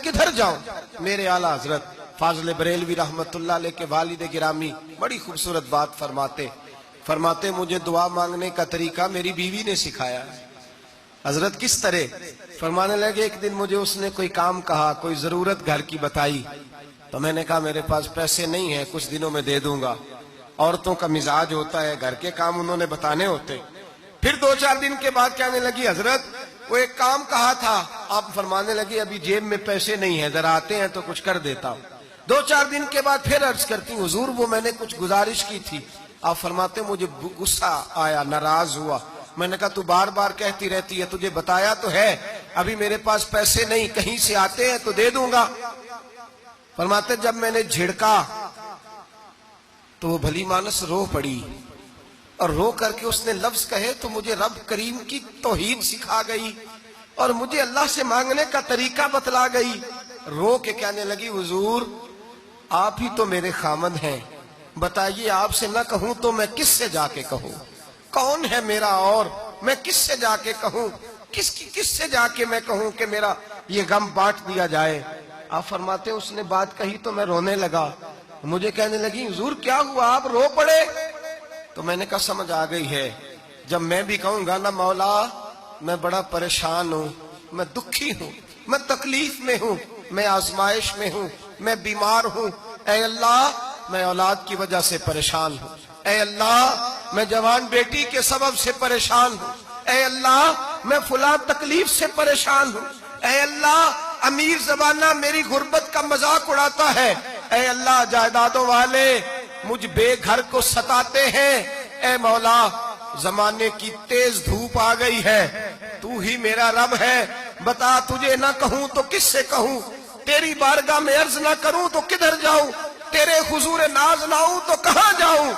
किधर जाऊं। मेरे आला हजरत फाजल बरेलवी रहमतुल्लाह अलैह के वालिद गिरामी बड़ी खूबसूरत बात फरमाते मुझे दुआ मांगने का तरीका मेरी बीवी ने सिखाया है। हजरत किस तरह? फरमाने लगे एक दिन मुझे उसने कोई काम कहा, कोई जरूरत घर की बताई, तो मैंने कहा मेरे पास पैसे नहीं है, कुछ दिनों में दे दूंगा। औरतों का मिजाज होता है, घर के काम उन्होंने बताने होते। फिर 2-4 दिन के बाद कहने लगी हजरत वो एक काम कहा था। आप फरमाने लगी अभी जेब में पैसे नहीं है, जरा आते हैं तो कुछ कर देता हूँ। 2-4 दिन के बाद फिर अर्ज करती हूँ हुजूर वो मैंने कुछ गुजारिश की थी। आप फरमाते मुझे गुस्सा आया, नाराज हुआ। मैंने कहा तू बार बार कहती रहती है, तुझे बताया तो है अभी मेरे पास पैसे नहीं, कहीं से आते हैं तो दे दूंगा। फरमाते जब मैंने झिड़का तो वो भली मानस रो पड़ी, और रो करके उसने लफ्ज कहे तो मुझे रब करीम की तौहीद सिखा गई और मुझे अल्लाह से मांगने का तरीका बतला गई। रो के कहने लगी हुजूर आप ही तो मेरे खामद हैं, बताइए आपसे न कहूं तो मैं किससे जाके कहूं? कौन है मेरा और मैं किससे जाके कहूं? किससे जाके मैं कहूं कि मेरा ये गम बांट दिया जाए? आप फरमाते उसने बात कही तो मैं रोने लगा। मुझे कहने लगी हुजूर क्या हुआ, आप रो पड़े? तो मैंने कहा समझ आ गई है, जब मैं भी कहूंगा ना मौला मैं बड़ा परेशान हूं, मैं दुखी हूं, मैं तकलीफ में हूं, मैं आजमाइश में हूं, मैं बीमार हूं, ऐ अल्लाह मैं औलाद की वजह से परेशान हूं, ऐ अल्लाह मैं जवान बेटी के सबब से परेशान हूं, ऐ अल्लाह मैं फुला तकलीफ से परेशान हूं, ऐ अल्लाह अमीर जबाना मेरी गुर्बत का मजाक उड़ाता है, ऐ अल्लाह जायदादों वाले मुझ बेघर को सताते हैं, ऐ मौला जमाने की तेज धूप आ गई है, तू ही मेरा रब है, बता तुझे ना कहूं तो किससे कहूं? तेरी बारगाह में अर्ज ना करूं तो किधर जाऊं? तेरे हुजूर नाज ना आऊं तो कहां जाऊं?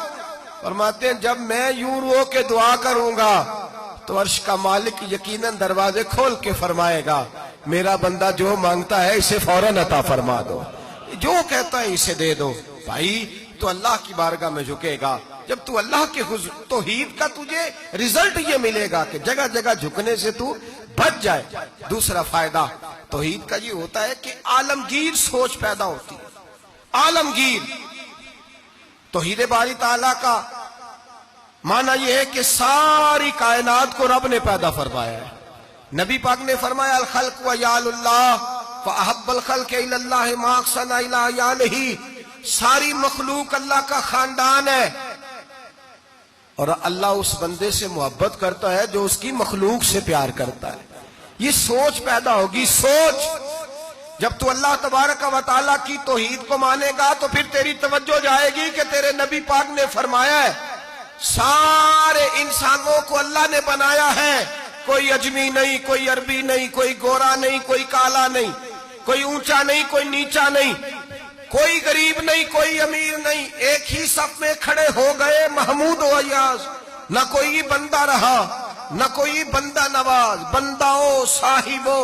फरमाते हैं जब मैं यूं रो के दुआ करूंगा तो अर्श का मालिक यकीनन दरवाजे खोल के फरमाएगा मेरा बंदा जो मांगता है इसे फौरन अता फरमा दो, जो कहता है इसे दे दो। भाई तो अल्लाह की बारगाह में झुकेगा, जब तू अल्लाह के तौहीद का तुझे रिजल्ट ये मिलेगा कि जगह जगह झुकने से तू बच जाए। दूसरा फायदा तौहीद का ये होता है कि आलमगीर सोच पैदा होती है। आलमगीर तौहीद बारी ताला का माना यह है कि सारी कायनात को रब ने पैदा फरमाया है। नबी पाक ने फरमाया अल खल्क व यालुल्लाह व अहब्बल खल्क इलल्लाह मा अहसना इला यालिही, सारी मखलूक अल्लाह का खानदान है और अल्लाह उस बंदे से मोहब्बत करता है जो उसकी मखलूक से प्यार करता है। ये सोच पैदा होगी। सोच जब तू अल्लाह तबारक व तआला की तौहीद को मानेगा तो फिर तेरी तवज्जो जाएगी कि तेरे नबी पाक ने फरमाया है सारे इंसानों को अल्लाह ने बनाया है, कोई अजमी नहीं, कोई अरबी नहीं, कोई गोरा नहीं, कोई काला नहीं, कोई ऊंचा नहीं, कोई नीचा नहीं, कोई गरीब नहीं, कोई अमीर नहीं, एक ही सफ में खड़े हो गए महमूद व अयाज। न कोई बंदा रहा न कोई बंदा नवाज, बंदाओ साहिबो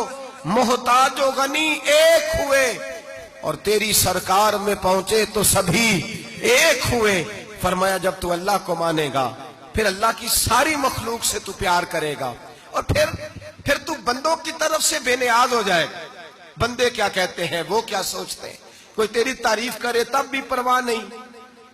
मोहताजो गनी एक हुए और तेरी सरकार में पहुंचे तो सभी एक हुए। फरमाया जब तू अल्लाह को मानेगा फिर अल्लाह की सारी मखलूक से तू प्यार करेगा और फिर तू बंदों की तरफ से बेनियाज हो जाएगा। बंदे क्या कहते हैं, वो क्या सोचते हैं, कोई तेरी तारीफ करे तब भी परवाह नहीं,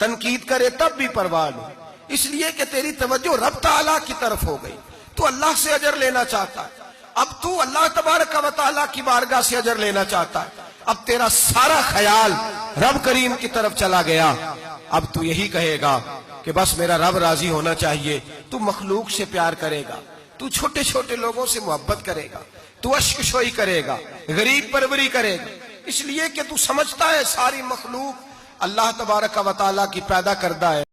तनकीद करे तब भी परवाह नहीं, इसलिए कि तेरी तवज्जो रब ताला की तरफ हो गई। तू अल्लाह से अजर लेना चाहता है, अब तू अल्लाह तबारक व तआला की बारगाह से अजर लेना चाहता है, अब तेरा सारा ख्याल रब करीम की तरफ चला गया। अब तू यही कहेगा कि बस मेरा रब राजी होना चाहिए। तू मखलूक से प्यार करेगा, तू छोटे छोटे लोगों से मोहब्बत करेगा, तू अश्कशोई करेगा, गरीब परवरी करेगा, इसलिए कि तू समझता है सारी मखलूक अल्लाह तबारक व तआला की पैदा करदा है।